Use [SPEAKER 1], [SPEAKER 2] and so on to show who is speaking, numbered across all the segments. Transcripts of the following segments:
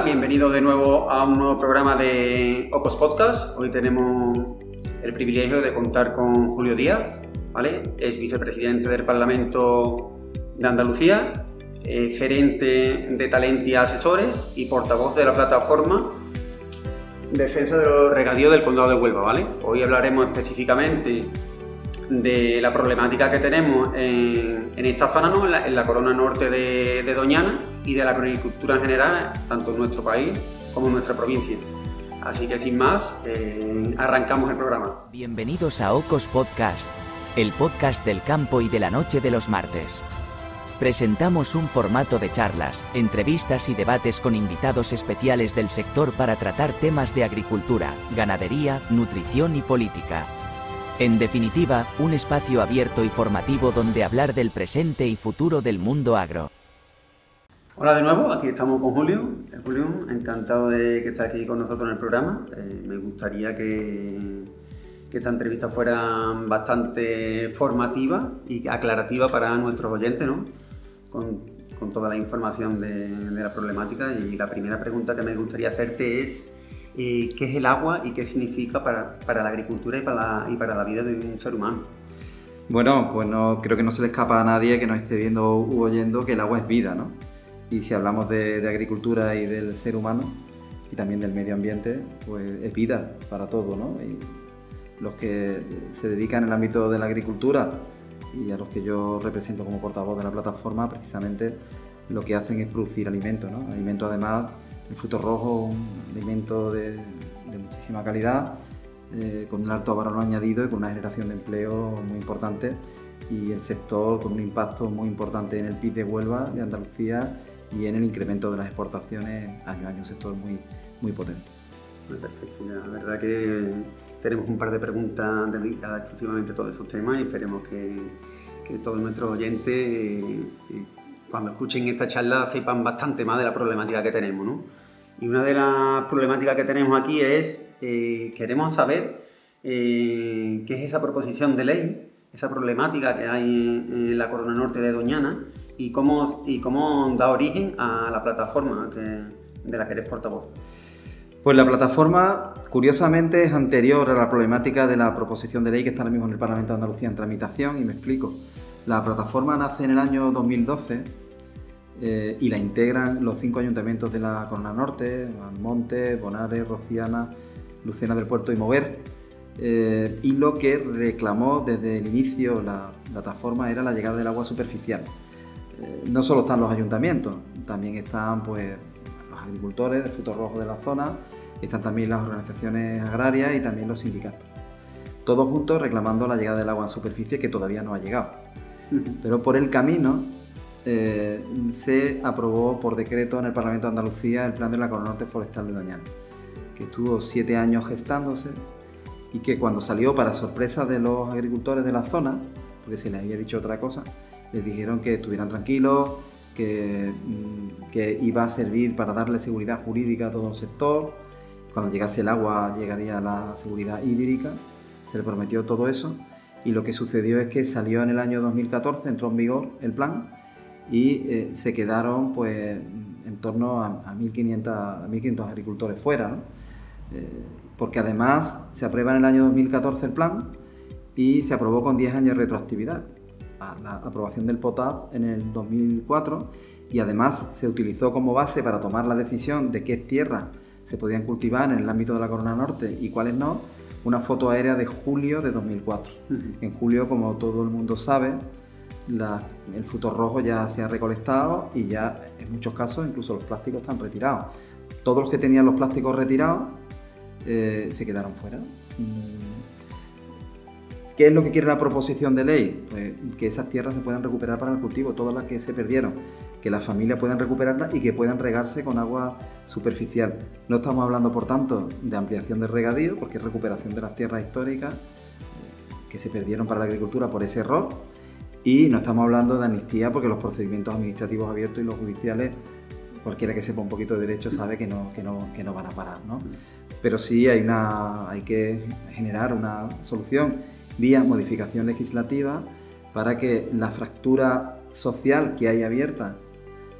[SPEAKER 1] Hola, bienvenidos de nuevo a un nuevo programa de Ocos Podcast. Hoy tenemos el privilegio de contar con Julio Díaz, ¿vale? Es vicepresidente del Parlamento de Andalucía, gerente de Talent y Asesores y portavoz de la plataforma Defensa de los Regadíos del Condado de Huelva, ¿vale? Hoy hablaremos específicamente de la problemática que tenemos en esta zona, ¿no? en la corona norte de Doñana, y de la agricultura en general, tanto en nuestro país como en nuestra provincia. Así que sin más, arrancamos el programa.
[SPEAKER 2] Bienvenidos a Ocos Podcast, el podcast del campo y de la noche de los martes. Presentamos un formato de charlas, entrevistas y debates con invitados especiales del sector para tratar temas de agricultura, ganadería, nutrición y política. En definitiva, un espacio abierto y formativo donde hablar del presente y futuro del mundo agro.
[SPEAKER 1] Hola de nuevo, aquí estamos con Julio. Julio, encantado de que estés aquí con nosotros en el programa. Me gustaría que esta entrevista fuera bastante formativa y aclarativa para nuestros oyentes, ¿no? Con toda la información de la problemática. Y la primera pregunta que me gustaría hacerte es ¿qué es el agua y qué significa para la agricultura y para la vida de un ser humano?
[SPEAKER 3] Bueno, pues no, creo que no se le escapa a nadie que nos esté viendo u oyendo que el agua es vida, ¿no? Y si hablamos de agricultura y del ser humano y también del medio ambiente, pues es vida para todo, ¿no? Y los que se dedican en el ámbito de la agricultura y a los que yo represento como portavoz de la plataforma, precisamente lo que hacen es producir alimentos, ¿no? Alimentos además, el fruto rojo, un alimento de muchísima calidad, con un alto valor añadido y con una generación de empleo muy importante, y el sector con un impacto muy importante en el PIB de Huelva, de Andalucía, y en el incremento de las exportaciones año a año, un sector muy potente.
[SPEAKER 1] Perfecto, la verdad que tenemos un par de preguntas dedicadas exclusivamente a todos esos temas y esperemos que todos nuestros oyentes cuando escuchen esta charla sepan bastante más de la problemática que tenemos, ¿no? Y una de las problemáticas que tenemos aquí es, queremos saber qué es esa proposición de ley, esa problemática que hay en la corona norte de Doñana y cómo da origen a la plataforma de la que eres portavoz.
[SPEAKER 3] Pues la plataforma, curiosamente, es anterior a la problemática de la proposición de ley que está ahora mismo en el Parlamento de Andalucía en tramitación, y me explico. La plataforma nace en el año 2012 y la integran los 5 ayuntamientos de la Corona Norte: Almonte, Bonares, Rociana, Lucena del Puerto y Moguer. Y lo que reclamó desde el inicio la plataforma era la llegada del agua superficial. No solo están los ayuntamientos, también están pues los agricultores de frutos rojos de la zona, están también las organizaciones agrarias y también los sindicatos. Todos juntos reclamando la llegada del agua en superficie, que todavía no ha llegado. Pero por el camino se aprobó por decreto en el Parlamento de Andalucía el plan de la Corona Norte Forestal de Doñana, que estuvo 7 años gestándose y que cuando salió, para sorpresa de los agricultores de la zona, porque se les había dicho otra cosa, les dijeron que estuvieran tranquilos, que iba a servir para darle seguridad jurídica a todo el sector. Cuando llegase el agua llegaría la seguridad hídrica, se le prometió todo eso, y lo que sucedió es que salió en el año 2014, entró en vigor el plan y se quedaron pues en torno a 1.500 agricultores fuera, ¿no? Porque además se aprueba en el año 2014 el plan y se aprobó con 10 años de retroactividad a la aprobación del POTAP en el 2004, y además se utilizó como base para tomar la decisión de qué tierras se podían cultivar en el ámbito de la Corona Norte y cuáles no, una foto aérea de julio de 2004. En julio, como todo el mundo sabe, el fruto rojo ya se ha recolectado y ya en muchos casos incluso los plásticos están retirados. Todos los que tenían los plásticos retirados se quedaron fuera. ¿Qué es lo que quiere la proposición de ley? Pues que esas tierras se puedan recuperar para el cultivo, todas las que se perdieron, que las familias puedan recuperarlas y que puedan regarse con agua superficial. No estamos hablando, por tanto, de ampliación de regadío, porque es recuperación de las tierras históricas que se perdieron para la agricultura por ese error, y no estamos hablando de amnistía, porque los procedimientos administrativos abiertos y los judiciales, cualquiera que sepa un poquito de derecho sabe que no van a parar, ¿no? Pero sí hay que generar una solución vía modificación legislativa para que la fractura social que hay abierta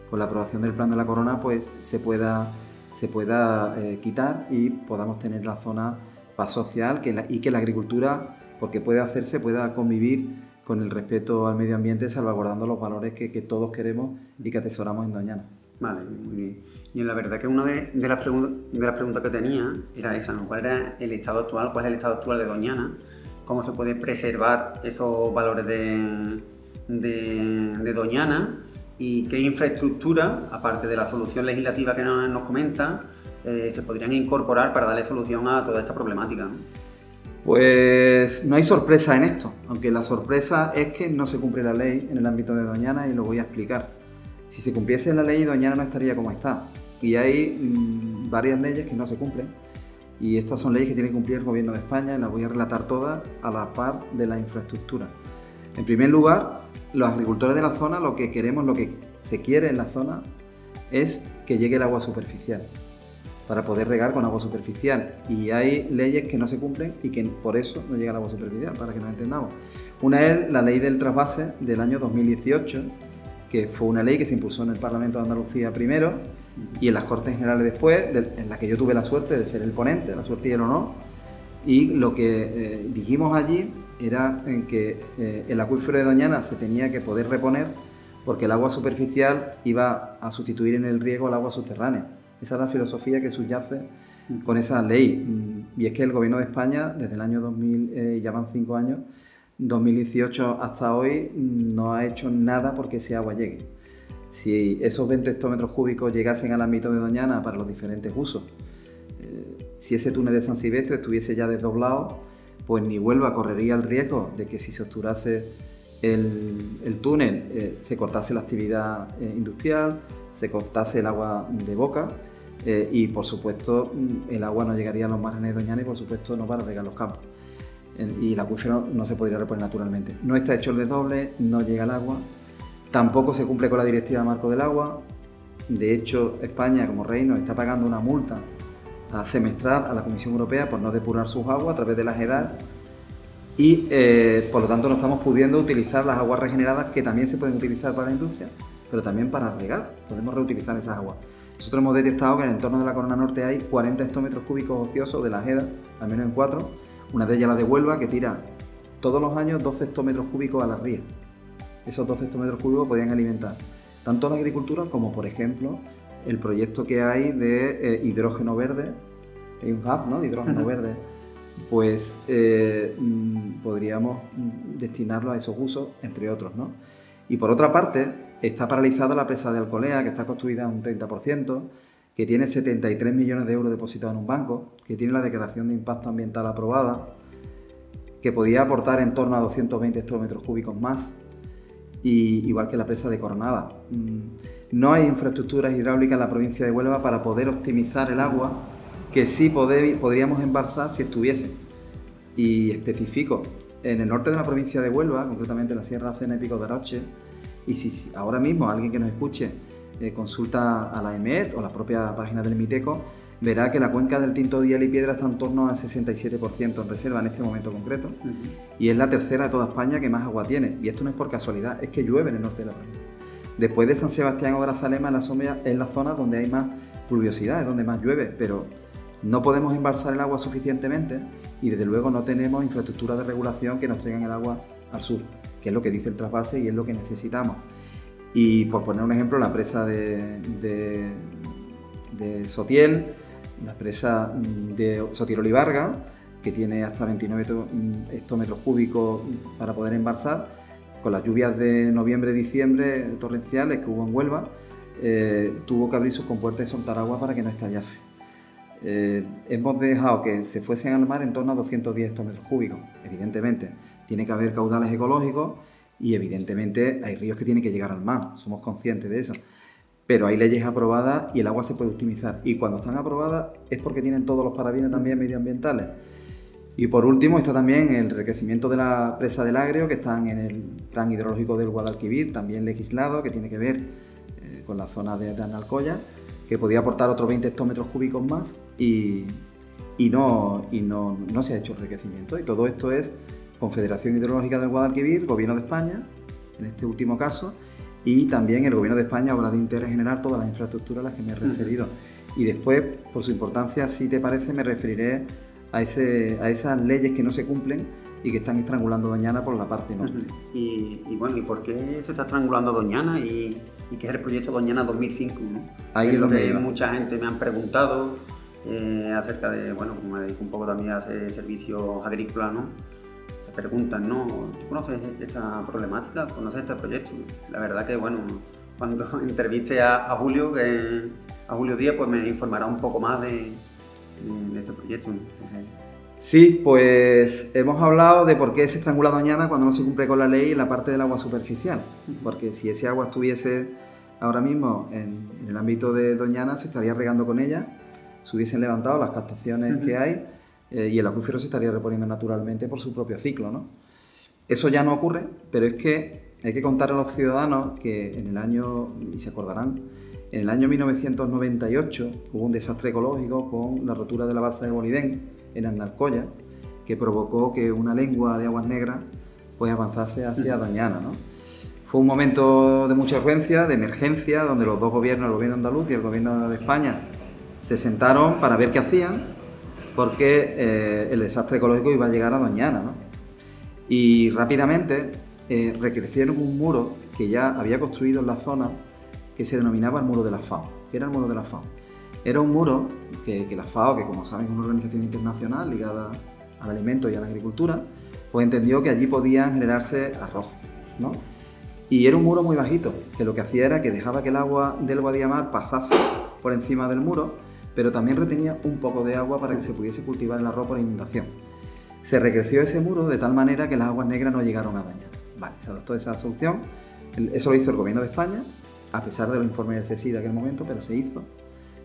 [SPEAKER 3] con la aprobación del plan de la Corona pues se pueda se pueda quitar y podamos tener la zona paz social y que la agricultura, porque puede hacerse, pueda convivir con el respeto al medio ambiente, salvaguardando los valores que todos queremos y que atesoramos en Doñana.
[SPEAKER 1] Vale, muy bien. Y la verdad que una de las preguntas que tenía era esa, ¿no? ¿Cuál era el estado actual? ¿Cuál es el estado actual de Doñana? ¿Cómo se puede preservar esos valores de Doñana? ¿Y qué infraestructura, aparte de la solución legislativa que nos comenta, se podrían incorporar para darle solución a toda esta problemática, ¿no?
[SPEAKER 3] Pues no hay sorpresa en esto, aunque la sorpresa es que no se cumple la ley en el ámbito de Doñana y lo voy a explicar. Si se cumpliese la ley, Doñana no estaría como está. Y hay varias leyes que no se cumplen. Y estas son leyes que tiene que cumplir el Gobierno de España y las voy a relatar todas a la par de la infraestructura. En primer lugar, los agricultores de la zona lo que queremos, lo que se quiere en la zona es que llegue el agua superficial para poder regar con agua superficial. Y hay leyes que no se cumplen y que por eso no llega el agua superficial, para que nos entendamos. Una es la ley del trasvase del año 2018, que fue una ley que se impulsó en el Parlamento de Andalucía primero y en las Cortes Generales después, en la que yo tuve la suerte de ser el ponente, la suerte y el honor. Y lo que dijimos allí era en que el acuífero de Doñana se tenía que poder reponer porque el agua superficial iba a sustituir en el riego al agua subterránea. Esa es la filosofía que subyace con esa ley. Y es que el Gobierno de España, desde el año 2000, ya van 5 años, 2018 hasta hoy, no ha hecho nada porque ese agua llegue. Si esos 20 hectómetros cúbicos llegasen al ámbito de Doñana para los diferentes usos, si ese túnel de San Silvestre estuviese ya desdoblado, pues ni Huelva correría el riesgo de que si se obturase el túnel se cortase la actividad industrial, se cortase el agua de boca y por supuesto el agua no llegaría a los márgenes de Doñana y por supuesto no para regar los campos. Y el acuífero no se podría reponer naturalmente. No está hecho el desdoble, no llega el agua, tampoco se cumple con la Directiva Marco del Agua. De hecho, España como reino está pagando una multa semestral a la Comisión Europea por no depurar sus aguas a través de la JEDAR y por lo tanto no estamos pudiendo utilizar las aguas regeneradas que también se pueden utilizar para la industria, pero también para regar, podemos reutilizar esas aguas. Nosotros hemos detectado que en el entorno de la Corona Norte hay 40 hectómetros cúbicos ociosos de la JEDAR, al menos en 4, una de ellas la de Huelva, que tira todos los años 12 hectómetros cúbicos a las rías. Esos 12 hectómetros cúbicos podrían alimentar tanto la agricultura como, por ejemplo, el proyecto que hay de hidrógeno verde. Hay un hub, ¿no?, de hidrógeno verde. Pues podríamos destinarlo a esos usos, entre otros, ¿no? Y por otra parte, está paralizada la presa de Alcolea, que está construida un 30%, que tiene 73 millones de euros depositados en un banco, que tiene la declaración de impacto ambiental aprobada, que podía aportar en torno a 220 hectómetros cúbicos más, y igual que la presa de Coronada. No hay infraestructuras hidráulicas en la provincia de Huelva para poder optimizar el agua, que sí podríamos embalsar si estuviese. Y especifico, en el norte de la provincia de Huelva, concretamente en la Sierra Cena y Pico de Aroche, y si ahora mismo alguien que nos escuche consulta a la EMET o la propia página del MITECO, verá que la cuenca del Tinto, Diel y Piedra está en torno al 67% en reserva en este momento concreto, y es la tercera de toda España que más agua tiene. Y esto no es por casualidad, es que llueve en el norte de la provincia. Después de San Sebastián o Grazalema, es la zona donde hay más pluviosidad, es donde más llueve, pero no podemos embalsar el agua suficientemente y desde luego no tenemos infraestructuras de regulación que nos traigan el agua al sur, que es lo que dice el trasvase y es lo que necesitamos. Y por poner un ejemplo, la presa de Sotiel, la presa de Sotiel-Olivarga, que tiene hasta 29 hectómetros cúbicos para poder embalsar, con las lluvias de noviembre-diciembre torrenciales que hubo en Huelva, tuvo que abrir sus compuertas y soltar agua para que no estallase. Hemos dejado que se fuesen al mar en torno a 210 hectómetros cúbicos. Evidentemente, tiene que haber caudales ecológicos y evidentemente hay ríos que tienen que llegar al mar, somos conscientes de eso. Pero hay leyes aprobadas y el agua se puede optimizar. Y cuando están aprobadas es porque tienen todos los parabienes también medioambientales. Y por último está también el recrecimiento de la presa del Agrio, que están en el plan hidrológico del Guadalquivir, también legislado, que tiene que ver con la zona de Analcoya, que podía aportar otros 20 hectómetros cúbicos más y no se ha hecho el enriquecimiento. Y todo esto es Confederación Hidrológica del Guadalquivir, Gobierno de España, en este último caso, y también el Gobierno de España habrá de interés generar todas las infraestructuras a las que me he referido. Y después, por su importancia, si te parece, me referiré a esas leyes que no se cumplen y que están estrangulando Doñana por la parte norte.
[SPEAKER 1] Y bueno, ¿y por qué se está estrangulando Doñana y qué es el proyecto Doñana 2005? ¿no?
[SPEAKER 3] Ahí
[SPEAKER 1] es lo que
[SPEAKER 3] iba.
[SPEAKER 1] Mucha gente me han preguntado acerca de, bueno, como me dedico un poco también a hacer servicios agrícolas, ¿no? Se preguntan, ¿no? ¿Tú conoces esta problemática? ¿Conoces este proyecto? La verdad que, bueno, cuando entreviste a Julio Díaz, pues me informará un poco más de este proyecto. Entonces,
[SPEAKER 3] sí, pues hemos hablado de por qué se estrangula Doñana cuando no se cumple con la ley en la parte del agua superficial. Porque si ese agua estuviese ahora mismo en el ámbito de Doñana, se estaría regando con ella, se hubiesen levantado las captaciones que hay y el acuífero se estaría reponiendo naturalmente por su propio ciclo, ¿no? Eso ya no ocurre, pero es que hay que contar a los ciudadanos que en el año, y se acordarán, en el año 1998 hubo un desastre ecológico con la rotura de la balsa de Bolidén en Arnalcoya, que provocó que una lengua de aguas negras pues avanzase hacia Doñana, ¿no? Fue un momento de mucha urgencia, de emergencia, donde los dos gobiernos, el gobierno andaluz y el gobierno de España, se sentaron para ver qué hacían, porque el desastre ecológico iba a llegar a Doñana, ¿no? Y rápidamente recrecieron un muro que ya había construido en la zona, que se denominaba el Muro de la FAO. ¿Qué era el Muro de la FAO? Era un muro que la FAO, que como saben es una organización internacional ligada al alimento y a la agricultura, pues entendió que allí podían generarse arroz, ¿no? Y era un muro muy bajito, que lo que hacía era que dejaba que el agua del Guadiamar pasase por encima del muro, pero también retenía un poco de agua para que se pudiese cultivar el arroz por inundación. Se recreció ese muro de tal manera que las aguas negras no llegaron a Doñana. Vale, se adoptó esa solución, eso lo hizo el gobierno de España, a pesar de los informes del CSIC de aquel momento, pero se hizo.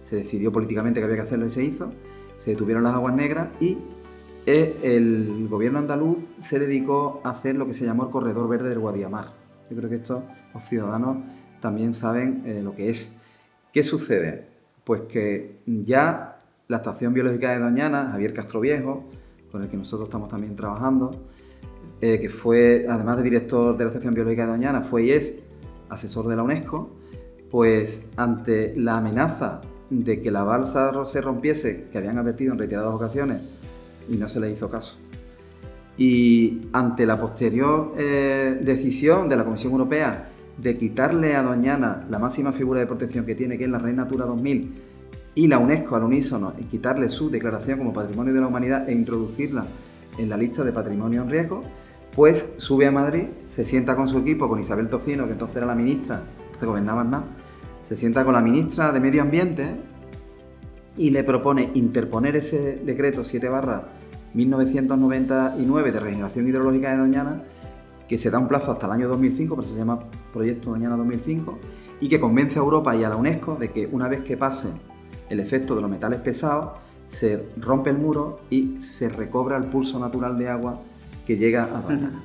[SPEAKER 3] Se decidió políticamente que había que hacerlo y se hizo. Se detuvieron las aguas negras y el gobierno andaluz se dedicó a hacer lo que se llamó el Corredor Verde del Guadiamar. Yo creo que esto los ciudadanos también saben lo que es. ¿Qué sucede? Pues que ya la Estación Biológica de Doñana, Javier Castroviejo, con el que nosotros estamos también trabajando, que fue, además de director de la Estación Biológica de Doñana, fue y es asesor de la UNESCO, pues ante la amenaza de que la balsa se rompiese, que habían advertido en reiteradas ocasiones y no se le hizo caso, y ante la posterior decisión de la Comisión Europea de quitarle a Doñana la máxima figura de protección que tiene, que es la Red Natura 2000, y la UNESCO al unísono en quitarle su declaración como Patrimonio de la Humanidad e introducirla en la lista de patrimonio en riesgo, pues sube a Madrid, se sienta con su equipo, con Isabel Tocino, que entonces era la ministra, entonces gobernaba nada, se sienta con la ministra de Medio Ambiente y le propone interponer ese decreto 7/1999 de regeneración hidrológica de Doñana, que se da un plazo hasta el año 2005, pero se llama Proyecto Doñana 2005, y que convence a Europa y a la UNESCO de que una vez que pase el efecto de los metales pesados, se rompe el muro y se recobra el pulso natural de agua que llega a Doñana.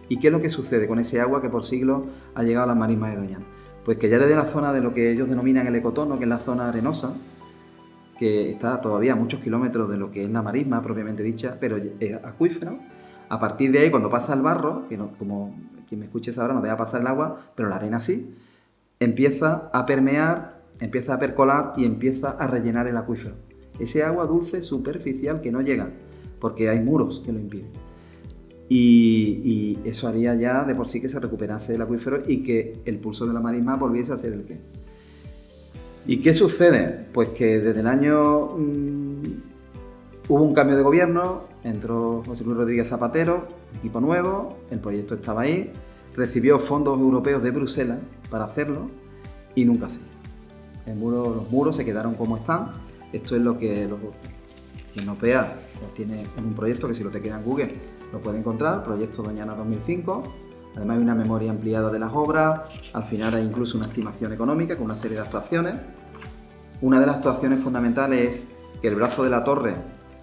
[SPEAKER 3] ¿Y qué es lo que sucede con ese agua que por siglos ha llegado a las marismas de Doñana? Pues que ya desde la zona de lo que ellos denominan el ecotono, que es la zona arenosa, que está todavía a muchos kilómetros de lo que es la marisma propiamente dicha, pero es acuífero, a partir de ahí cuando pasa el barro, que no, como quien me escuche sabrá, no deja pasar el agua, pero la arena sí, empieza a permear, empieza a percolar y empieza a rellenar el acuífero. Ese agua dulce superficial que no llega, porque hay muros que lo impiden. Y eso haría ya de por sí que se recuperase el acuífero y que el pulso de la marisma volviese a ser el que. ¿Y qué sucede? Pues que desde el año hubo un cambio de gobierno, entró José Luis Rodríguez Zapatero, equipo nuevo, el proyecto estaba ahí, recibió fondos europeos de Bruselas para hacerlo y nunca se hizo. Los muros se quedaron como están. Esto es lo que quien no vea, pues tiene un proyecto que si lo te queda en Google lo puede encontrar, Proyecto Doñana 2005. Además hay una memoria ampliada de las obras, al final hay incluso una estimación económica con una serie de actuaciones. Una de las actuaciones fundamentales es que el brazo de la torre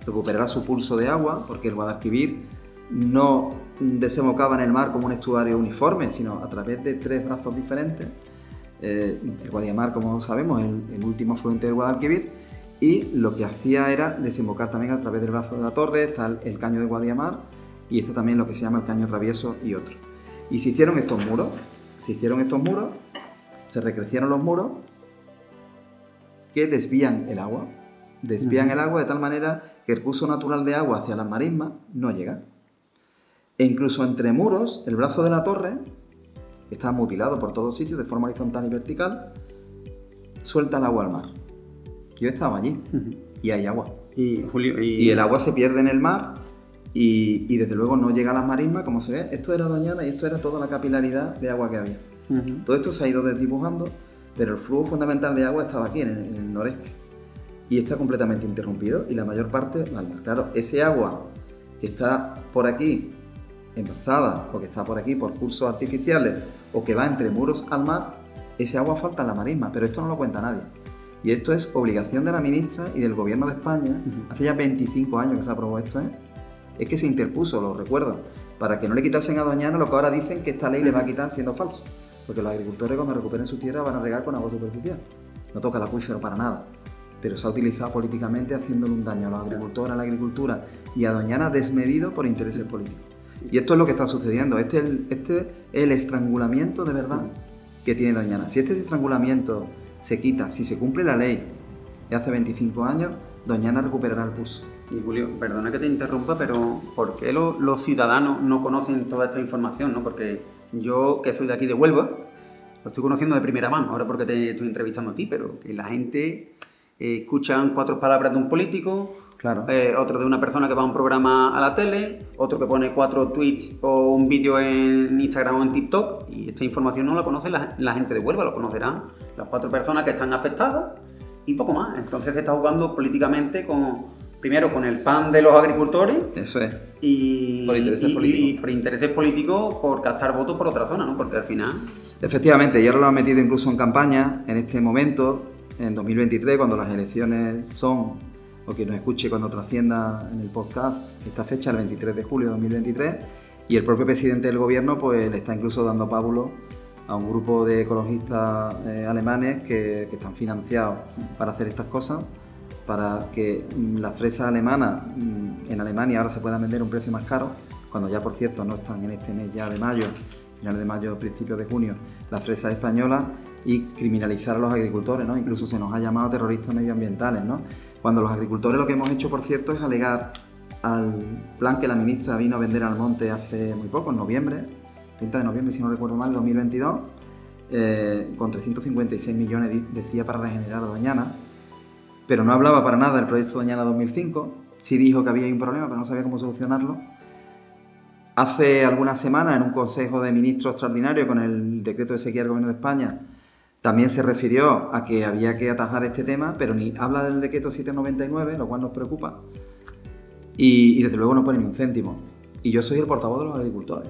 [SPEAKER 3] recuperará su pulso de agua, porque el Guadalquivir no desembocaba en el mar como un estuario uniforme, sino a través de 3 brazos diferentes. El Guadiamar, como sabemos, es el último afluente del Guadalquivir, y lo que hacía era desembocar también a través del brazo de la torre. Está el caño de Guadiamar y está también lo que se llama el caño travieso y otro. Y se hicieron estos muros, se recrecieron los muros que desvían el agua. Desvían el agua de tal manera que el curso natural de agua hacia las marismas no llega. E incluso entre muros, el brazo de la torre está mutilado por todos sitios de forma horizontal y vertical, suelta el agua al mar. Yo estaba allí y hay agua.
[SPEAKER 1] Y, Julio,
[SPEAKER 3] y el agua se pierde en el mar y desde luego no llega a las marismas, como se ve. Esto era Doñana y esto era toda la capilaridad de agua que había. Todo esto se ha ido desdibujando, pero el flujo fundamental de agua estaba aquí, en el noreste. Y está completamente interrumpido y la mayor parte al mar. Claro, ese agua que está por aquí embalsada o que está por aquí por cursos artificiales o que va entre muros al mar, ese agua falta en la marisma, pero esto no lo cuenta nadie. Y esto es obligación de la ministra y del Gobierno de España. Hace ya 25 años que se aprobó esto, Es que se interpuso, lo recuerdo, para que no le quitasen a Doñana lo que ahora dicen que esta ley le va a quitar siendo falso. Porque los agricultores cuando recuperen su tierra van a regar con agua superficial. No toca el acuífero para nada. Pero se ha utilizado políticamente haciéndole un daño a los agricultores, a la agricultura y a Doñana desmedido por intereses políticos. Y esto es lo que está sucediendo. Este es el estrangulamiento de verdad que tiene Doñana. Si este estrangulamiento se quita, si se cumple la ley de hace 25 años, Doñana recuperará el pulso.
[SPEAKER 1] Y Julio, perdona que te interrumpa, pero ¿por qué los ciudadanos no conocen toda esta información, ¿no? Porque yo, que soy de aquí de Huelva, lo estoy conociendo de primera mano, ahora porque te estoy entrevistando a ti, pero que la gente escucha 4 palabras de un político,
[SPEAKER 3] claro.
[SPEAKER 1] Otro de una persona que va a un programa a la tele, otro que pone 4 tweets o un vídeo en Instagram o en TikTok, y esta información no la conoce la gente de Huelva, lo conocerán las 4 personas que están afectadas y poco más. Entonces se está jugando políticamente primero con el pan de los agricultores.
[SPEAKER 3] Eso es.
[SPEAKER 1] Y
[SPEAKER 3] por intereses políticos.
[SPEAKER 1] Y por intereses políticos, por captar votos por otra zona, ¿no? Porque al final...
[SPEAKER 3] Efectivamente, y ahora lo han metido incluso en campaña en este momento, en 2023, cuando las elecciones son, o quien nos escuche cuando trascienda en el podcast, esta fecha, el 23 de julio de 2023, y el propio presidente del gobierno pues le está incluso dando pábulo a un grupo de ecologistas alemanes que están financiados para hacer estas cosas, para que las fresas alemanas en Alemania ahora se puedan vender a un precio más caro, cuando ya por cierto no están en este mes ya de mayo, final de mayo, principios de junio, las fresas españolas, y criminalizar a los agricultores, ¿no? Incluso se nos ha llamado terroristas medioambientales, ¿no? Cuando los agricultores lo que hemos hecho, por cierto, es alegar al plan que la ministra vino a vender al monte hace muy poco, en noviembre, 30 de noviembre, si no recuerdo mal, 2022, con 356 millones, decía, para regenerar a Doñana, pero no hablaba para nada del proyecto Doñana 2005, sí dijo que había un problema, pero no sabía cómo solucionarlo. Hace algunas semanas, en un Consejo de Ministros extraordinario con el decreto de sequía del Gobierno de España, también se refirió a que había que atajar este tema, pero ni habla del decreto 799, lo cual nos preocupa, y desde luego no pone ni un céntimo. Y yo soy el portavoz de los agricultores.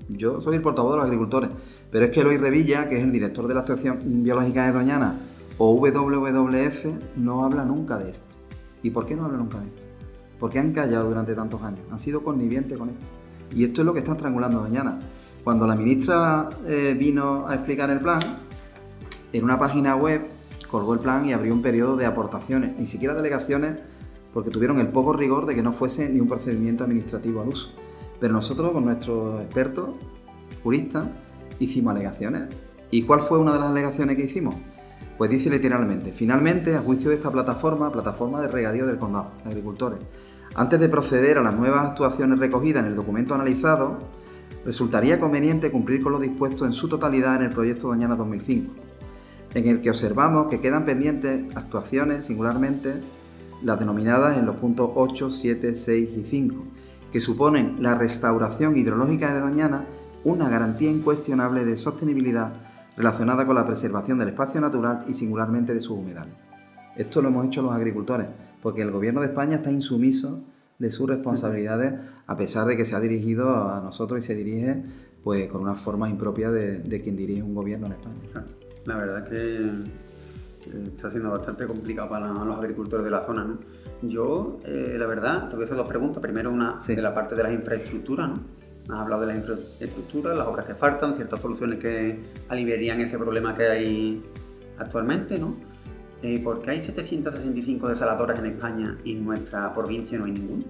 [SPEAKER 3] Yo soy el portavoz de los agricultores, pero es que Eloy Revilla, que es el director de la Asociación Biológica de Doñana, o WWF, no habla nunca de esto. ¿Y por qué no habla nunca de esto? Porque han callado durante tantos años, han sido connivientes con esto. Y esto es lo que está estrangulando Doñana. Cuando la ministra vino a explicar el plan, en una página web colgó el plan y abrió un periodo de aportaciones, ni siquiera delegaciones, porque tuvieron el poco rigor de que no fuese ni un procedimiento administrativo al uso. Pero nosotros, con nuestros expertos, juristas, hicimos alegaciones. ¿Y cuál fue una de las alegaciones que hicimos? Pues dice literalmente: finalmente, a juicio de esta plataforma de regadío del condado, de agricultores, antes de proceder a las nuevas actuaciones recogidas en el documento analizado, resultaría conveniente cumplir con lo dispuesto en su totalidad en el proyecto Doñana 2005, en el que observamos que quedan pendientes actuaciones, singularmente las denominadas en los puntos 8, 7, 6 y 5, que suponen la restauración hidrológica de Doñana, una garantía incuestionable de sostenibilidad relacionada con la preservación del espacio natural y singularmente de sus humedales. Esto lo hemos hecho los agricultores, porque el Gobierno de España está insumiso de sus responsabilidades, a pesar de que se ha dirigido a nosotros y se dirige pues con una forma impropia de quien dirige un gobierno en España.
[SPEAKER 1] La verdad es que está siendo bastante complicado para los agricultores de la zona, ¿no? Yo, la verdad, te voy a hacer 2 preguntas. Primero, una de la parte de las infraestructuras, ¿no? Has hablado de las infraestructuras, las obras que faltan, ciertas soluciones que aliviarían ese problema que hay actualmente, ¿no? ¿Por qué hay 765 desaladoras en España y en nuestra provincia no hay ninguno?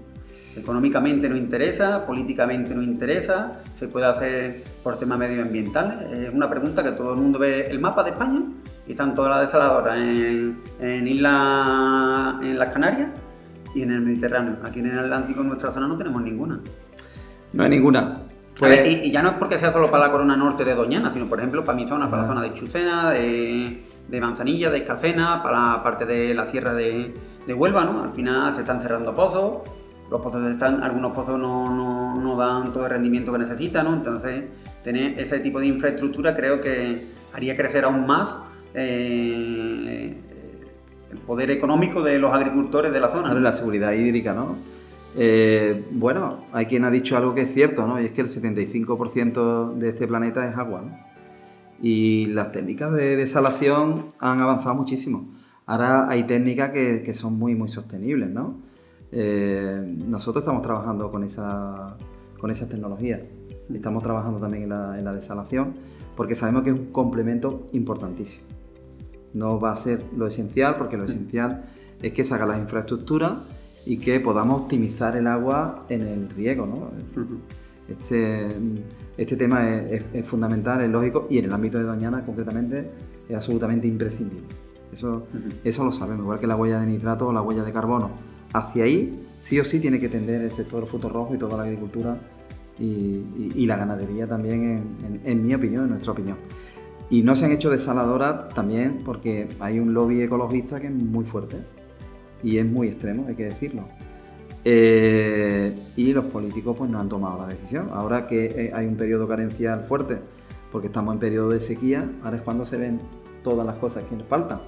[SPEAKER 1] Económicamente no interesa, políticamente no interesa, se puede hacer por temas medioambientales. Es una pregunta que todo el mundo ve el mapa de España y están todas las desaladoras en las Canarias y en el Mediterráneo. Aquí en el Atlántico, en nuestra zona, no tenemos ninguna.
[SPEAKER 3] No hay ninguna.
[SPEAKER 1] Pues, a ver, y ya no es porque sea solo para la corona norte de Doñana, sino por ejemplo para mi zona, para la zona de Chucena, de Manzanilla, de Escacena, para la parte de la sierra de Huelva, ¿no? Al final se están cerrando pozos, los pozos algunos pozos no dan todo el rendimiento que necesitan, ¿no? Entonces, tener ese tipo de infraestructura creo que haría crecer aún más el poder económico de los agricultores de la zona, ¿no?
[SPEAKER 3] La seguridad hídrica, ¿no? Bueno, hay quien ha dicho algo que es cierto, ¿no? Y es que el 75% de este planeta es agua, ¿no? Y las técnicas de desalación han avanzado muchísimo. Ahora hay técnicas que son muy, muy sostenibles, ¿no? Nosotros estamos trabajando con esas tecnologías. Estamos trabajando también en la desalación porque sabemos que es un complemento importantísimo. No va a ser lo esencial, porque lo esencial es que se hagan las infraestructuras y que podamos optimizar el agua en el riego, ¿no? Este tema es fundamental, es lógico, y en el ámbito de Doñana concretamente es absolutamente imprescindible. Eso lo sabemos, igual que la huella de nitrato o la huella de carbono. Hacia ahí sí o sí tiene que tender el sector frutos rojos y toda la agricultura y la ganadería también, en mi opinión, en nuestra opinión. Y no se han hecho desaladoras también porque hay un lobby ecologista que es muy fuerte y es muy extremo, hay que decirlo. Y los políticos pues no han tomado la decisión. Ahora que hay un periodo carencial fuerte, porque estamos en periodo de sequía, ahora es cuando se ven todas las cosas que nos faltan.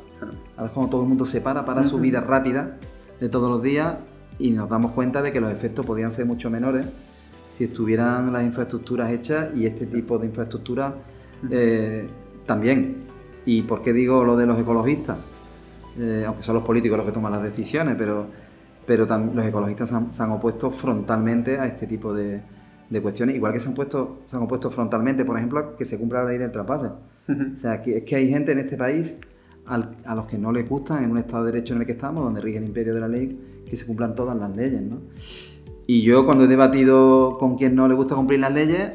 [SPEAKER 3] Ahora es cuando todo el mundo se para su vida rápida de todos los días y nos damos cuenta de que los efectos podían ser mucho menores si estuvieran las infraestructuras hechas y este tipo de infraestructuras también. ¿Y por qué digo lo de los ecologistas? Aunque son los políticos los que toman las decisiones, pero los ecologistas se han opuesto frontalmente a este tipo de cuestiones, igual que se han opuesto frontalmente, por ejemplo, a que se cumpla la ley del trasvase. O sea, es que hay gente en este país a los que no les gusta, en un estado de derecho en el que estamos, donde rige el imperio de la ley, que se cumplan todas las leyes, ¿no? Y yo, cuando he debatido con quien no le gusta cumplir las leyes,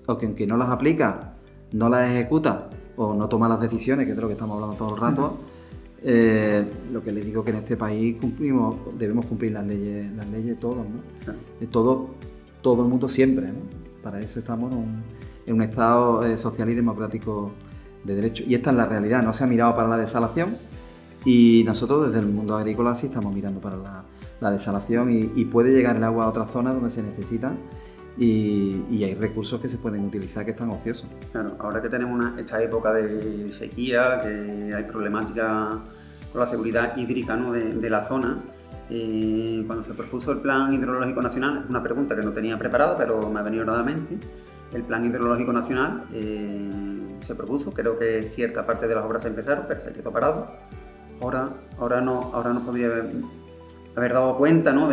[SPEAKER 3] o con quien no las aplica, no las ejecuta, o no toma las decisiones, que es de lo que estamos hablando todo el rato, lo que les digo que en este país debemos cumplir las leyes todos, ¿no? Todo el mundo siempre, ¿no? Para eso estamos en un estado social y democrático de derecho. Y esta es la realidad, no se ha mirado para la desalación y nosotros desde el mundo agrícola sí estamos mirando para la desalación y puede llegar el agua a otras zonas donde se necesita y hay recursos que se pueden utilizar que están ociosos.
[SPEAKER 1] Claro, ahora que tenemos esta época de sequía, que hay problemática con la seguridad hídrica, ¿no? de la zona, cuando se propuso el Plan Hidrológico Nacional, es una pregunta que no tenía preparada, pero me ha venido a la mente. El Plan Hidrológico Nacional se propuso, creo que cierta parte de las obras se empezaron, pero se quedó parado. Ahora no podía haber dado cuenta, ¿no?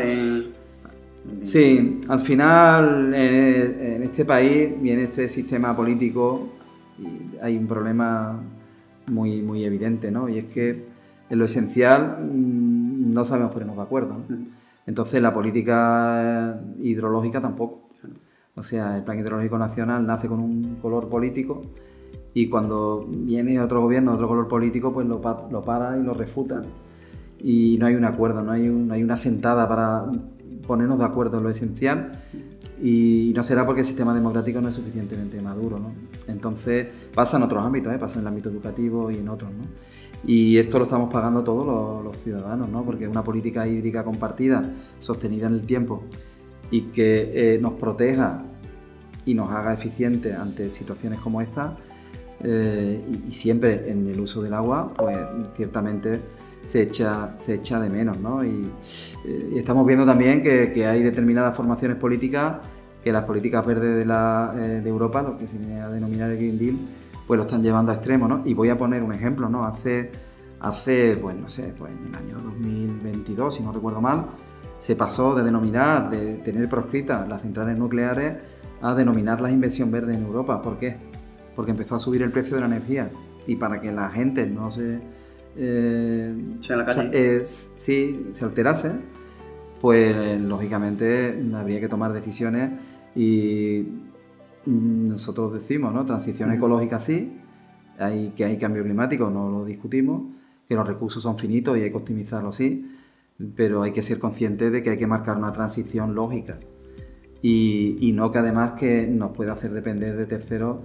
[SPEAKER 3] Sí, al final en este país y en este sistema político hay un problema muy, muy evidente, ¿no? Y es que en lo esencial no sabemos ponernos de acuerdo, ¿no? Entonces la política hidrológica tampoco. O sea, el Plan Hidrológico Nacional nace con un color político y cuando viene otro gobierno, otro color político, pues lo para y lo refuta. Y no hay un acuerdo, no hay una sentada para ponernos de acuerdo en lo esencial y no será porque el sistema democrático no es suficientemente maduro, ¿no? Entonces pasa en otros ámbitos, pasa en el ámbito educativo y en otros, ¿no? Y esto lo estamos pagando todos los ciudadanos, ¿no? Porque una política hídrica compartida, sostenida en el tiempo y que nos proteja y nos haga eficientes ante situaciones como esta y siempre en el uso del agua, pues ciertamente se echa de menos, ¿no? Y estamos viendo también que hay determinadas formaciones políticas que las políticas verdes de Europa, lo que se viene a denominar el Green Deal, pues lo están llevando a extremo, ¿no? Y voy a poner un ejemplo, ¿no? Hace pues no sé, pues en el año 2022, si no recuerdo mal, se pasó de tener proscritas las centrales nucleares a denominarlas inversión verde en Europa. ¿Por qué? Porque empezó a subir el precio de la energía y para que la gente no se alterase, pues lógicamente habría que tomar decisiones y nosotros decimos, ¿no? Transición ecológica sí, que hay cambio climático, no lo discutimos, que los recursos son finitos y hay que optimizarlos, sí, pero hay que ser conscientes de que hay que marcar una transición lógica y no que además que nos pueda hacer depender de terceros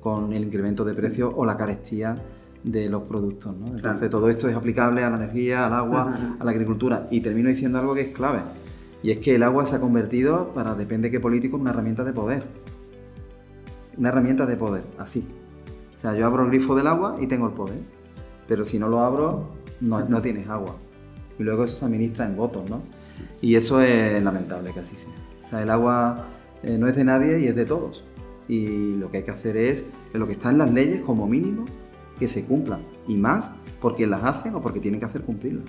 [SPEAKER 3] con el incremento de precios o la carestía de los productos, ¿no? Entonces
[SPEAKER 1] Claro.
[SPEAKER 3] todo esto es aplicable a la energía, al agua, a la agricultura. Y termino diciendo algo que es clave, y es que el agua se ha convertido, para depende de qué político, en una herramienta de poder. Una herramienta de poder, así. O sea, yo abro el grifo del agua y tengo el poder, pero si no lo abro, no tienes agua. Y luego eso se administra en votos, ¿no? Y eso es lamentable que así sea. O sea, el agua no es de nadie y es de todos. Y lo que hay que hacer es que lo que está en las leyes, como mínimo, que se cumplan. Y más porque las hacen o porque tienen que hacer cumplirlas.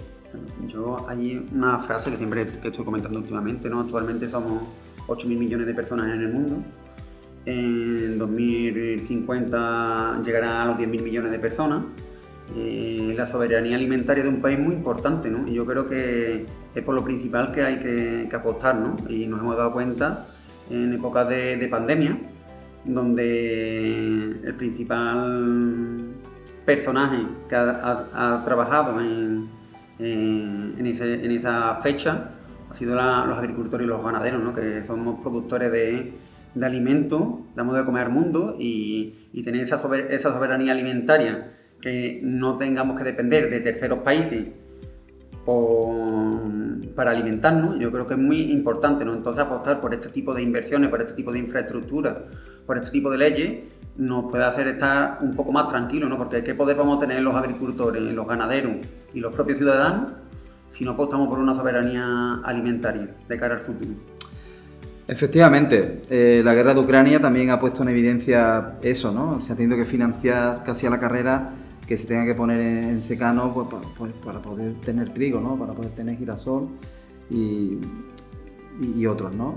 [SPEAKER 1] Hay una frase que siempre que estoy comentando últimamente, ¿no? Actualmente somos 8.000 millones de personas en el mundo. En 2050 llegarán a los 10.000 millones de personas. La soberanía alimentaria de un país es muy importante, ¿no? Y yo creo que es por lo principal que hay que apostar, ¿no? Y nos hemos dado cuenta en épocas de pandemia, donde el principal personaje que ha trabajado en esa fecha ha sido los agricultores y los ganaderos, ¿no? Que somos productores de alimentos, damos de comer al mundo y tener esa soberanía alimentaria, que no tengamos que depender de terceros países para alimentarnos, yo creo que es muy importante, ¿no? Entonces apostar por este tipo de inversiones, por este tipo de infraestructuras, por este tipo de leyes, nos puede hacer estar un poco más tranquilos, ¿no? Porque ¿qué poder vamos a tener los agricultores, los ganaderos y los propios ciudadanos si no apostamos por una soberanía alimentaria de cara al futuro?
[SPEAKER 3] Efectivamente, la guerra de Ucrania también ha puesto en evidencia eso, ¿no? Se ha tenido que financiar casi a la carrera que se tenga que poner en secano pues, para poder tener trigo, ¿no? Para poder tener girasol y otros, ¿no?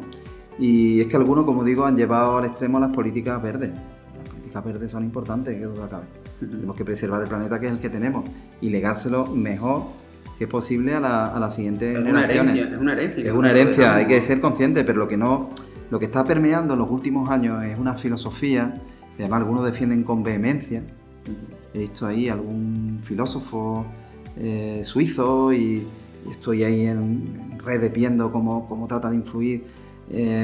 [SPEAKER 3] Y es que algunos, como digo, han llevado al extremo las políticas verdes. Las políticas verdes son importantes, que duda cabe. Tenemos que preservar el planeta, que es el que tenemos, y legárselo mejor, si es posible, a las siguientes generaciones.
[SPEAKER 1] Es una herencia.
[SPEAKER 3] Es una herencia, hay que ser consciente, pero lo que está permeando en los últimos años es una filosofía que además algunos defienden con vehemencia. He visto ahí algún filósofo suizo y estoy ahí en redes viendo cómo trata de influir,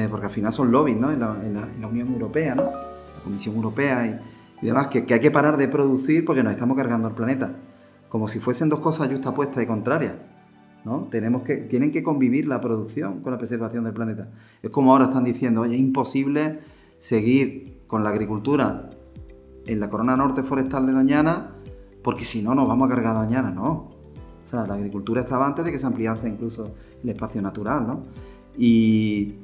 [SPEAKER 3] porque al final son lobbies, ¿no? en la Unión Europea, ¿no? La Comisión Europea y demás, que hay que parar de producir porque nos estamos cargando el planeta, como si fuesen dos cosas yuxtapuestas y contrarias, ¿no? Tienen que convivir la producción con la preservación del planeta. Es como ahora están diciendo, oye, es imposible seguir con la agricultura en la corona norte forestal de Doñana, porque si no nos vamos a cargar Doñana, no. O sea, la agricultura estaba antes de que se ampliase incluso el espacio natural, ¿no? Y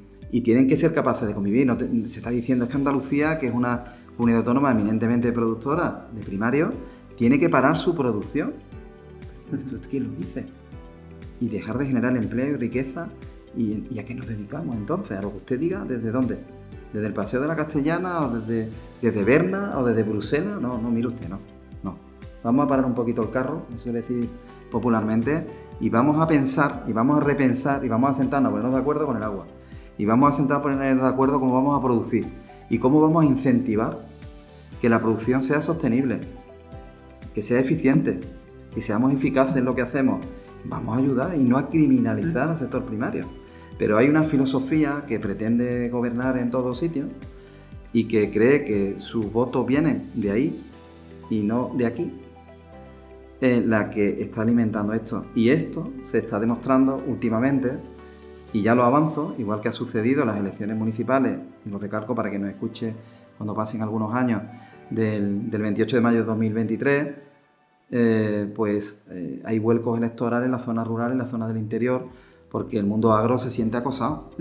[SPEAKER 3] tienen que ser capaces de convivir. Se está diciendo es que Andalucía, que es una comunidad autónoma eminentemente productora de primario, tiene que parar su producción. ¿Esto es quién lo dice? Y dejar de generar empleo y riqueza. ¿Y a qué nos dedicamos entonces? ¿A lo que usted diga? ¿Desde dónde? ¿Desde el Paseo de la Castellana o desde Berna o desde Bruselas? No, mire usted, no. Vamos a parar un poquito el carro, me suele decir popularmente, y vamos a pensar, y vamos a repensar, y vamos a sentarnos a ponernos de acuerdo con el agua. Y vamos a sentarnos a ponernos de acuerdo cómo vamos a producir y cómo vamos a incentivar que la producción sea sostenible, que sea eficiente, que seamos eficaces en lo que hacemos. Vamos a ayudar y no a criminalizar al sector primario. Pero hay una filosofía que pretende gobernar en todos sitios y que cree que sus votos vienen de ahí y no de aquí, la que está alimentando esto. Y esto se está demostrando últimamente, y ya lo avanzo, igual que ha sucedido en las elecciones municipales, y lo recalco para que nos escuche cuando pasen algunos años, del 28 de mayo de 2023, hay vuelcos electorales en las zonas rurales, en las zonas del interior, porque el mundo agro se siente acosado.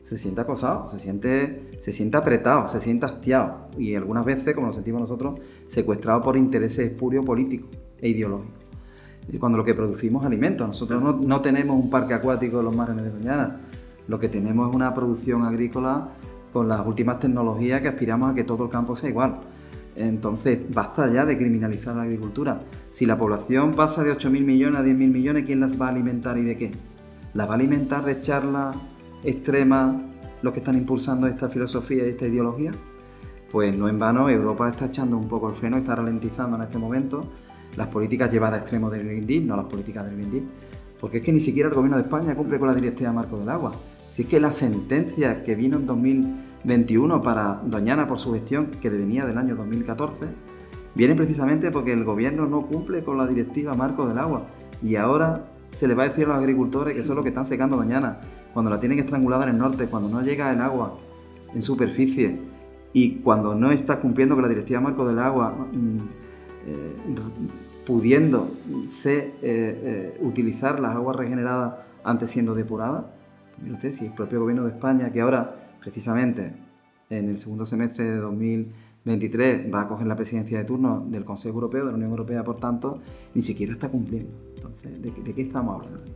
[SPEAKER 3] Se siente acosado, se siente apretado, se siente hastiado y algunas veces, como lo sentimos nosotros, secuestrado por intereses espurios políticos e ideológicos. Cuando lo que producimos es alimentos, nosotros no tenemos un parque acuático en los márgenes de Doñana, lo que tenemos es una producción agrícola con las últimas tecnologías que aspiramos a que todo el campo sea igual. Entonces, basta ya de criminalizar la agricultura. Si la población pasa de 8.000 millones a 10.000 millones, ¿quién las va a alimentar y de qué? ¿Las va a alimentar de charlas extremas los que están impulsando esta filosofía y esta ideología? Pues no en vano, Europa está echando un poco el freno, está ralentizando en este momento las políticas llevadas a extremo del Green Deal, no las políticas del Green Deal, porque es que ni siquiera el Gobierno de España cumple con la Directiva Marco del Agua. Si es que la sentencia que vino en 2021 para Doñana por su gestión, que venía del año 2014, viene precisamente porque el Gobierno no cumple con la Directiva Marco del Agua. Y ahora se le va a decir a los agricultores que son los que están secando Doñana, cuando la tienen estrangulada en el norte, cuando no llega el agua en superficie y cuando no está cumpliendo con la Directiva Marco del Agua, pudiéndose utilizar las aguas regeneradas antes siendo depuradas. Mire usted, si el propio Gobierno de España, que ahora precisamente en el segundo semestre de 2023 va a coger la presidencia de turno del Consejo Europeo, de la Unión Europea, por tanto, ni siquiera está cumpliendo. Entonces, ¿de qué estamos hablando?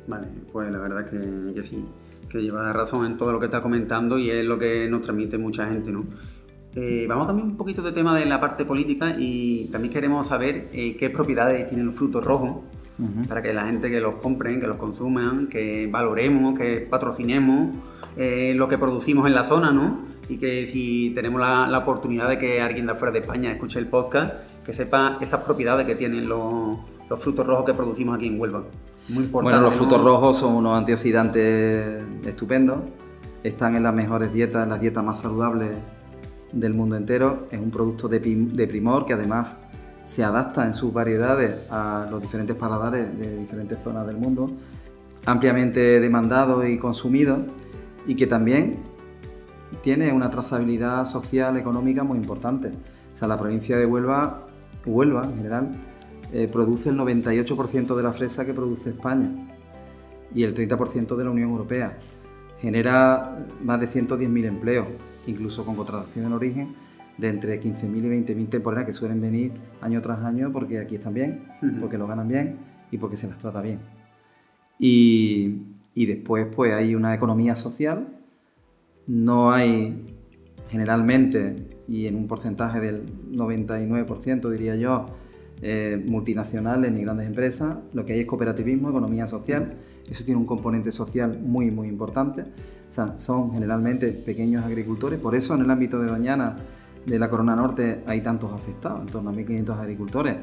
[SPEAKER 1] Vale, pues la verdad que sí, que lleva razón en todo lo que está comentando y es lo que nos transmite mucha gente, ¿no? Vamos también un poquito de tema de la parte política y también queremos saber qué propiedades tienen los frutos rojos, para que la gente que los compren, que los consuman, que valoremos, que patrocinemos lo que producimos en la zona, ¿no? Y que si tenemos la oportunidad de que alguien de afuera de España escuche el podcast, que sepa esas propiedades que tienen los frutos rojos que producimos aquí en Huelva. Muy importante.
[SPEAKER 3] Bueno, los frutos rojos son unos antioxidantes estupendos, están en las mejores dietas, en las dietas más saludables del mundo entero. Es un producto de primor que además se adapta en sus variedades a los diferentes paladares de diferentes zonas del mundo, ampliamente demandado y consumido, y que también tiene una trazabilidad social, económica muy importante. O sea, la provincia de Huelva en general, produce el 98% de la fresa que produce España y el 30% de la Unión Europea. Genera más de 110.000 empleos, incluso con contratación en origen de entre 15.000 y 20.000 temporeras que suelen venir año tras año porque aquí están bien, porque lo ganan bien y porque se las trata bien. Y después pues hay una economía social, no hay generalmente, y en un porcentaje del 99% diría yo, multinacionales ni grandes empresas. Lo que hay es cooperativismo, economía social. Eso tiene un componente social muy muy importante. O sea, son generalmente pequeños agricultores, por eso en el ámbito de Doñana, de la Corona Norte, hay tantos afectados, en torno a 1.500 agricultores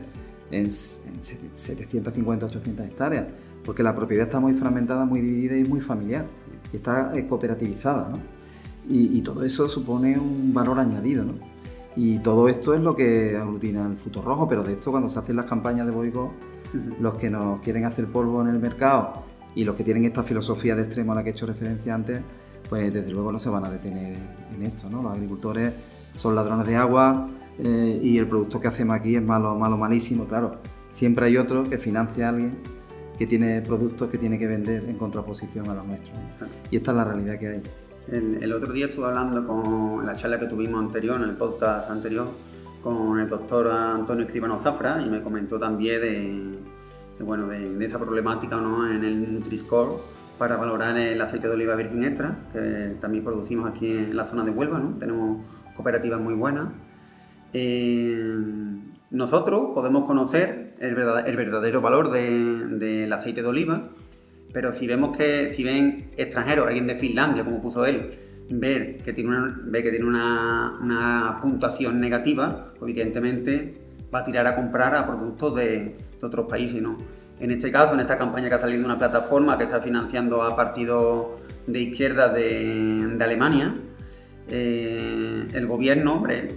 [SPEAKER 3] en 750-800 hectáreas, porque la propiedad está muy fragmentada, muy dividida y muy familiar, y está cooperativizada, ¿no? Y todo eso supone un valor añadido, ¿no? Y todo esto es lo que aglutina el fruto rojo, pero de esto cuando se hacen las campañas de boicot, los que nos quieren hacer polvo en el mercado y los que tienen esta filosofía de extremo a la que he hecho referencia antes, pues desde luego no se van a detener en esto, ¿no? Los agricultores son ladrones de agua y el producto que hacemos aquí es malísimo, claro. Siempre hay otro que financia a alguien que tiene productos que tiene que vender en contraposición a los nuestros, ¿no? Y esta es la realidad que hay.
[SPEAKER 1] El otro día estuve hablando en la charla que tuvimos anterior, en el podcast anterior, con el doctor Antonio Escribano Zafra, y me comentó también de esa problemática, ¿no?, en el Nutri-Score para valorar el aceite de oliva virgen extra, que también producimos aquí en la zona de Huelva, ¿no? Tenemos cooperativas muy buenas. Nosotros podemos conocer el verdadero valor del aceite de oliva, pero si ven extranjeros, alguien de Finlandia, como puso él, ve que tiene una puntuación negativa, evidentemente va a tirar a comprar a productos de otros países, ¿no? En este caso, en esta campaña que ha salido de una plataforma que está financiando a partidos de izquierda de Alemania, el gobierno, hombre,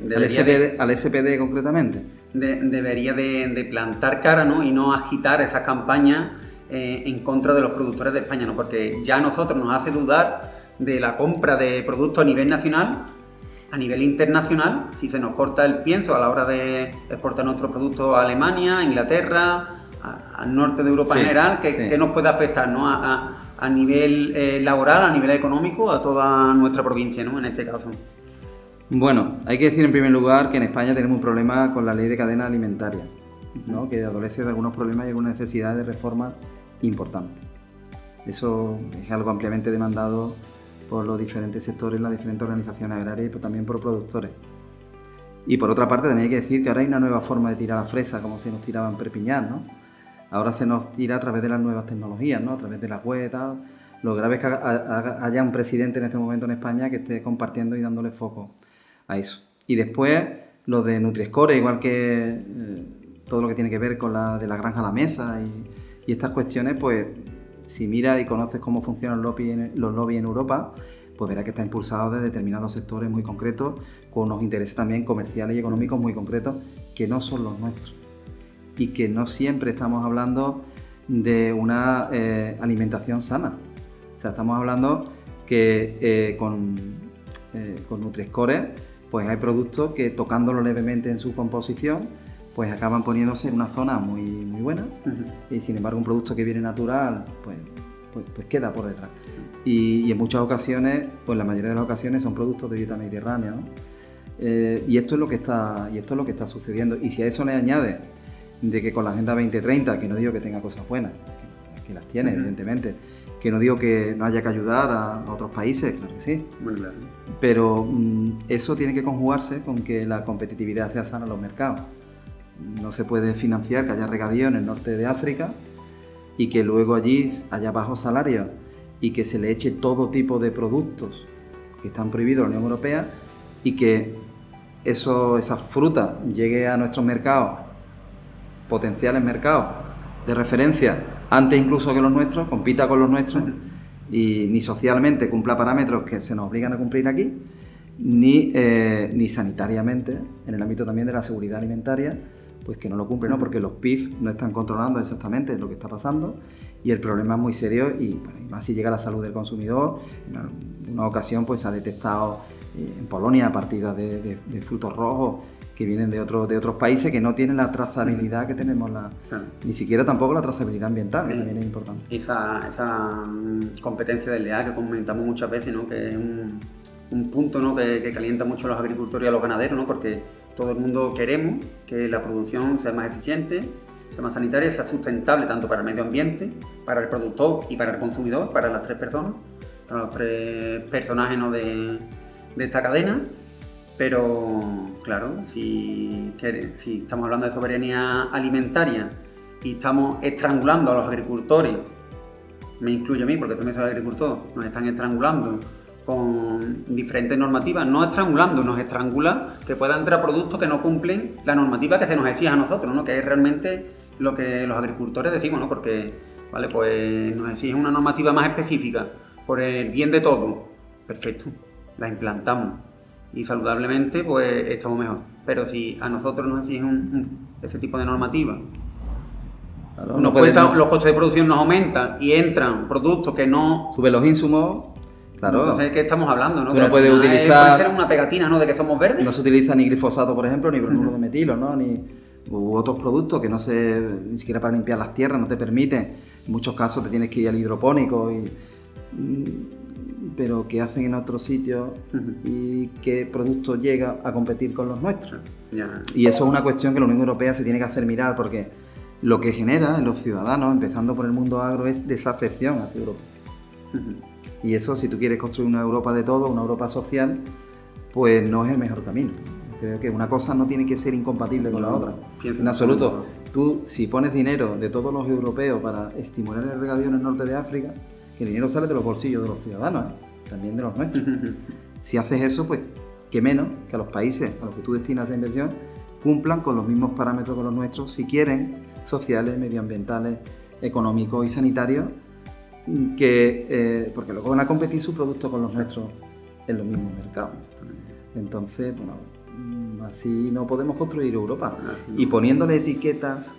[SPEAKER 3] al SPD concretamente,
[SPEAKER 1] debería de plantar cara, ¿no?, y no agitar esas campañas en contra de los productores de España, ¿no? Porque ya a nosotros nos hace dudar de la compra de productos a nivel nacional, a nivel internacional, si se nos corta el pienso a la hora de exportar nuestros productos a Alemania, a Inglaterra, al norte de Europa en general, que nos puede afectar, ¿no?, a nivel laboral, a nivel económico, a toda nuestra provincia, ¿no?, en este caso.
[SPEAKER 3] Bueno, hay que decir en primer lugar que en España tenemos un problema con la ley de cadena alimentaria, ¿no?, que adolece de algunos problemas y algunas necesidades de reforma importantes. Eso es algo ampliamente demandado por los diferentes sectores, las diferentes organizaciones agrarias y también por productores. Y por otra parte también hay que decir que ahora hay una nueva forma de tirar la fresa, como se nos tiraba en Perpiñán, ¿no? Ahora se nos tira a través de las nuevas tecnologías, ¿no?, a través de la web y tal. Lo grave es que haya un presidente en este momento en España que esté compartiendo y dándole foco a eso. Y después lo de Nutri-Score, igual que todo lo que tiene que ver con la de la granja a la mesa y estas cuestiones, pues si miras y conoces cómo funcionan los lobbies en Europa, pues verás que está impulsado de determinados sectores muy concretos, con unos intereses también comerciales y económicos muy concretos, que no son los nuestros. Y que no siempre estamos hablando de una alimentación sana. O sea, estamos hablando que con Nutri-Score, pues hay productos que tocándolo levemente en su composición, pues acaban poniéndose en una zona muy, muy buena. Y sin embargo un producto que viene natural, pues queda por detrás. Y en muchas ocasiones, pues la mayoría de las ocasiones son productos de dieta mediterránea, ¿no? Y esto es lo que está sucediendo. Y si a eso le añades de que con la Agenda 2030, que no digo que tenga cosas buenas, que las tiene, evidentemente, que no digo que no haya que ayudar a otros países, claro que sí,
[SPEAKER 1] muy claro.
[SPEAKER 3] Pero eso tiene que conjugarse con que la competitividad sea sana en los mercados. No se puede financiar que haya regadío en el norte de África y que luego allí haya bajos salarios y que se le eche todo tipo de productos que están prohibidos en la Unión Europea y que esa fruta llegue a nuestros mercados, potenciales mercados de referencia, antes incluso que los nuestros, compita con los nuestros y ni socialmente cumpla parámetros que se nos obligan a cumplir aquí, ni sanitariamente, en el ámbito también de la seguridad alimentaria, pues que no lo cumple, ¿no? Porque los PIF no están controlando exactamente lo que está pasando y el problema es muy serio y, bueno, y más si llega a la salud del consumidor. En una ocasión pues se ha detectado en Polonia partidas de frutos rojos que vienen de otros países que no tienen la trazabilidad que tenemos, ni siquiera tampoco la trazabilidad ambiental, que también es importante.
[SPEAKER 1] Esa competencia desleal que comentamos muchas veces, ¿no? Que es un punto, ¿no? que calienta mucho a los agricultores y a los ganaderos, ¿no? Porque todo el mundo queremos que la producción sea más eficiente, sea más sanitaria, sea sustentable tanto para el medio ambiente, para el productor y para el consumidor, para las tres personas, para los tres personajes, ¿no? de esta cadena. Pero claro, si estamos hablando de soberanía alimentaria y estamos estrangulando a los agricultores, me incluyo a mí porque también soy agricultor, nos están estrangulando con diferentes normativas, no estrangulando, nos estrangula que puedan entrar productos que no cumplen la normativa que se nos exige a nosotros, ¿no? Que es realmente lo que los agricultores decimos, ¿no? Porque, vale, pues nos exigen una normativa más específica por el bien de todos, perfecto, la implantamos y saludablemente pues estamos mejor. Pero si a nosotros nos exigen ese tipo de normativa, claro, los costes de producción nos aumentan y entran productos que no...
[SPEAKER 3] Suben los insumos, claro.
[SPEAKER 1] Entonces, ¿qué estamos hablando? ¿No?
[SPEAKER 3] Tú no puedes utilizar...
[SPEAKER 1] Puede ser una pegatina, ¿no? De que somos verdes.
[SPEAKER 3] No se utiliza ni glifosato, por ejemplo, ni bromuro de metilo, ¿no? U otros productos que ni siquiera para limpiar las tierras no te permiten. En muchos casos te tienes que ir al hidropónico pero que hacen en otros sitios y qué producto llega a competir con los nuestros. Y eso es una cuestión que la Unión Europea se tiene que hacer mirar, porque lo que genera en los ciudadanos, empezando por el mundo agro, es desafección hacia Europa. Y eso, si tú quieres construir una Europa de todo, una Europa social, pues no es el mejor camino. Creo que una cosa no tiene que ser incompatible con la otra. En absoluto. Tú, si pones dinero de todos los europeos para estimular el regadío en el norte de África, que el dinero sale de los bolsillos de los ciudadanos, también de los nuestros. Si haces eso, pues qué menos que a los países a los que tú destinas esa inversión cumplan con los mismos parámetros que los nuestros, si quieren, sociales, medioambientales, económicos y sanitarios, porque luego van a competir sus productos con los nuestros en los mismos mercados. Entonces, bueno, así no podemos construir Europa. Y poniéndole etiquetas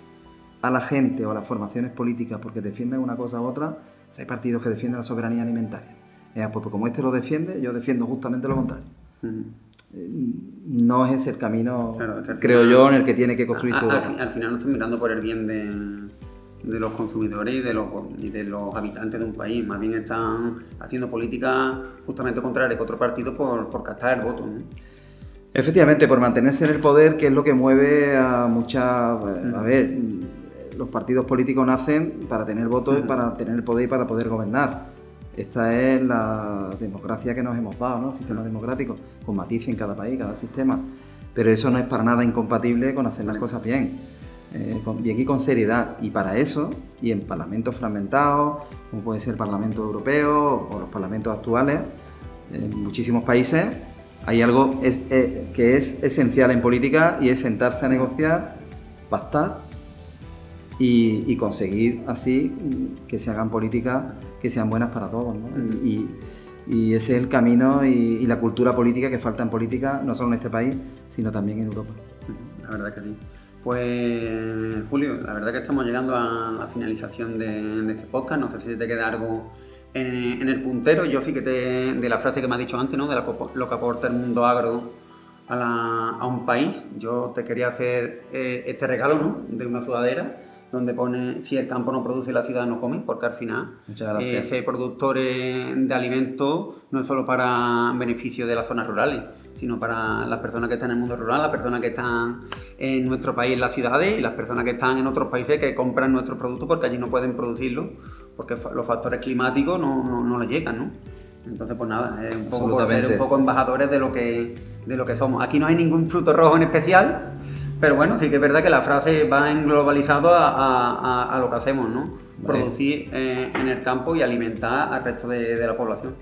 [SPEAKER 3] a la gente o a las formaciones políticas porque defienden una cosa u otra, hay partidos que defienden la soberanía alimentaria. Pues como este lo defiende, yo defiendo justamente lo contrario. No es ese el camino, claro, creo yo, en el que tiene que construirse Europa.
[SPEAKER 1] Al final no estoy mirando por el bien de los consumidores y de los habitantes de un país. Más bien están haciendo políticas justamente contrarias que otro partido por captar el voto, ¿no?
[SPEAKER 3] Efectivamente, por mantenerse en el poder, que es lo que mueve a muchas... A ver, los partidos políticos nacen para tener votos, para tener el poder y para poder gobernar. Esta es la democracia que nos hemos dado, ¿no? Sistema democrático, con matices en cada país, cada sistema. Pero eso no es para nada incompatible con hacer las cosas bien. Bien y con seriedad. Y para eso, y en parlamentos fragmentados, como puede ser el Parlamento Europeo o los parlamentos actuales, en muchísimos países, hay algo que es esencial en política y es sentarse a negociar, pactar y conseguir así que se hagan políticas que sean buenas para todos, ¿no? Y ese es el camino y la cultura política que falta en política, no solo en este país, sino también en Europa.
[SPEAKER 1] La verdad que sí. Pues Julio, la verdad que estamos llegando a la finalización de este podcast. No sé si te queda algo en el puntero. Yo sí que de la frase que me has dicho antes, ¿no? De lo que aporta el mundo agro a un país. Yo te quería hacer este regalo, ¿no? De una sudadera donde pone: si el campo no produce, la ciudad no come, porque al final ser productores de alimentos no es solo para beneficio de las zonas rurales, sino para las personas que están en el mundo rural, las personas que están en nuestro país, en las ciudades, y las personas que están en otros países que compran nuestros productos porque allí no pueden producirlo, porque los factores climáticos no les llegan, ¿no? Entonces, pues nada, es un poco por ser un poco embajadores de lo que somos. Aquí no hay ningún fruto rojo en especial, pero bueno, sí que es verdad que la frase va englobalizado a lo que hacemos, ¿no? Vale. Producir en el campo y alimentar al resto de la población.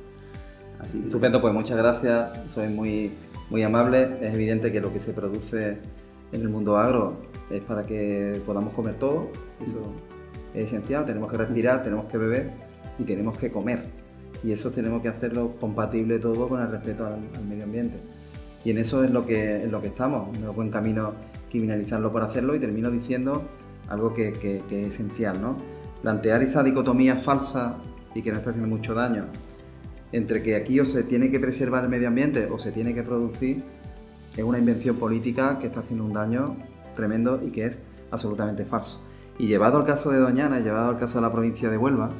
[SPEAKER 1] Así.
[SPEAKER 3] Estupendo, pues muchas gracias, sois muy amable. Es evidente que lo que se produce en el mundo agro es para que podamos comer todo, eso es esencial. Tenemos que respirar, tenemos que beber y tenemos que comer, y eso tenemos que hacerlo compatible todo con el respeto al medio ambiente, y en eso es lo que estamos. No es buen camino criminalizarlo por hacerlo, y termino diciendo algo que es esencial, ¿no? Plantear esa dicotomía falsa y que nos está haciendo mucho daño entre que aquí o se tiene que preservar el medio ambiente o se tiene que producir, es una invención política que está haciendo un daño tremendo y que es absolutamente falso. Y llevado al caso de Doñana, llevado al caso de la provincia de Huelva,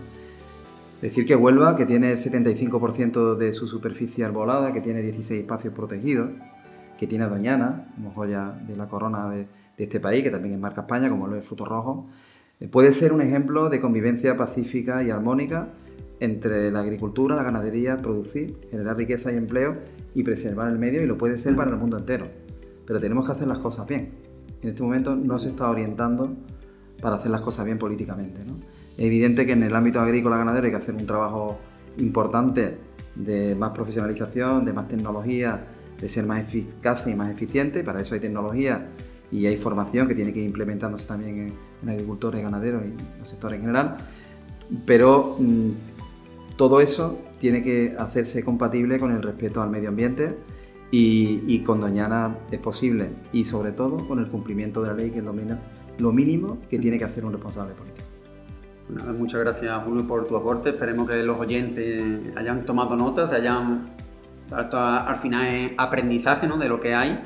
[SPEAKER 3] decir que Huelva, que tiene el 75% de su superficie arbolada, que tiene 16 espacios protegidos, que tiene a Doñana, como joya de la corona de este país, que también es marca España, como lo es el fruto rojo, puede ser un ejemplo de convivencia pacífica y armónica entre la agricultura, la ganadería, producir, generar riqueza y empleo y preservar el medio, y lo puede ser para el mundo entero. Pero tenemos que hacer las cosas bien. En este momento no se está orientando para hacer las cosas bien políticamente, ¿no? Es evidente que en el ámbito agrícola ganadero hay que hacer un trabajo importante de más profesionalización, de más tecnología, de ser más eficaz y más eficiente. Para eso hay tecnología y hay formación que tiene que ir implementándose también en agricultores, ganaderos y los sectores en general. Pero todo eso tiene que hacerse compatible con el respeto al medio ambiente, y con Doñana es posible, y sobre todo con el cumplimiento de la ley, que es lo mínimo que tiene que hacer un responsable político.
[SPEAKER 1] Bueno, muchas gracias, Julio, por tu aporte. Esperemos que los oyentes hayan tomado notas, al final es aprendizaje, ¿no?, de lo que hay,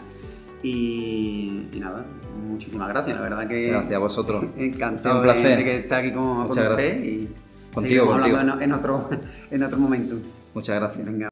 [SPEAKER 1] y nada, muchísimas gracias, la verdad que...
[SPEAKER 3] Muchas gracias a vosotros.
[SPEAKER 1] Encantado
[SPEAKER 3] un placer.
[SPEAKER 1] de que estés aquí con usted, y
[SPEAKER 3] contigo.
[SPEAKER 1] hablando en otro momento.
[SPEAKER 3] Muchas gracias.
[SPEAKER 1] Venga.